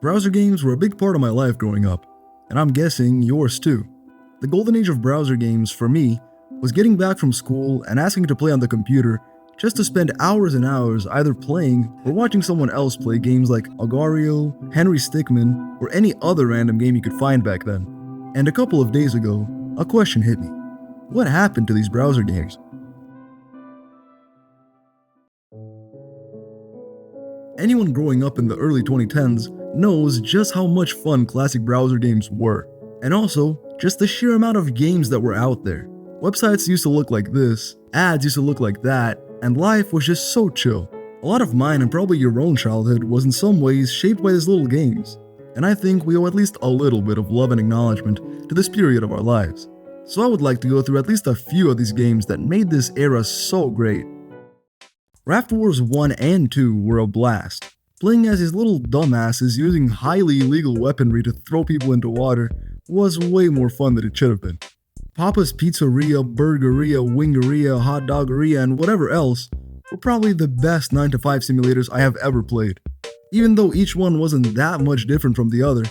Browser games were a big part of my life growing up, and I'm guessing yours too. The golden age of browser games, for me, was getting back from school and asking to play on the computer just to spend hours and hours either playing or watching someone else play games like Agar.io, Henry Stickmin, or any other random game you could find back then. And a couple of days ago, a question hit me. What happened to these browser games? Anyone growing up in the early 2010s knows just how much fun classic browser games were, and also just the sheer amount of games that were out there. Websites used to look like this, ads used to look like that, and life was just so chill. A lot of mine and probably your own childhood was in some ways shaped by these little games, and I think we owe at least a little bit of love and acknowledgement to this period of our lives. So I would like to go through at least a few of these games that made this era so great. Raft Wars 1 and 2 were a blast. Playing as these little dumbasses using highly illegal weaponry to throw people into water was way more fun than it should have been. Papa's Pizzeria, Burgeria, Wingeria, Hot Doggeria, and whatever else were probably the best 9-to-5 simulators I have ever played. Even though each one wasn't that much different from the other,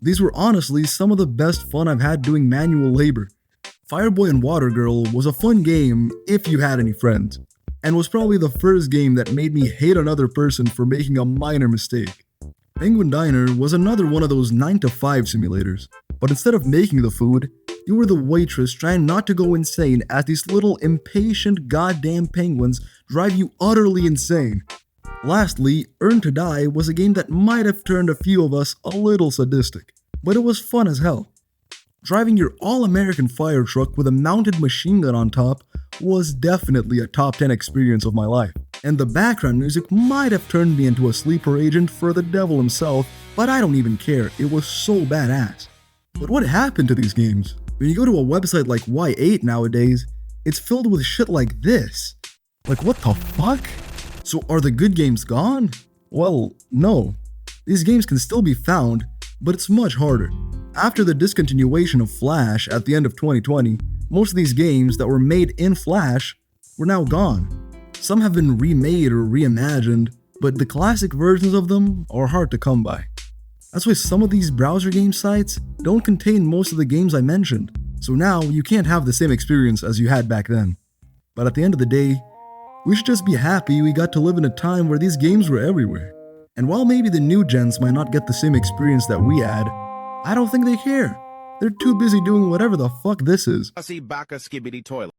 these were honestly some of the best fun I've had doing manual labor. Fireboy and Water Girl was a fun game if you had any friends, and was probably the first game that made me hate another person for making a minor mistake. Penguin Diner was another one of those 9-to-5 simulators, but instead of making the food, you were the waitress trying not to go insane as these little impatient goddamn penguins drive you utterly insane. Lastly, Earn to Die was a game that might have turned a few of us a little sadistic, but it was fun as hell. Driving your all-American fire truck with a mounted machine gun on top was definitely a top 10 experience of my life, and the background music might have turned me into a sleeper agent for the devil himself, but I don't even care, it was so badass. But what happened to these games? When you go to a website like Y8 nowadays, it's filled with shit like this. Like, what the fuck? So are the good games gone? Well, no. These games can still be found, but it's much harder. After the discontinuation of Flash at the end of 2020, most of these games that were made in Flash were now gone. Some have been remade or reimagined, but the classic versions of them are hard to come by. That's why some of these browser game sites don't contain most of the games I mentioned, so now you can't have the same experience as you had back then. But at the end of the day, we should just be happy we got to live in a time where these games were everywhere. And while maybe the new gens might not get the same experience that we had, I don't think they care. They're too busy doing whatever the fuck this is. Fussy Baka Skibbity Toilet.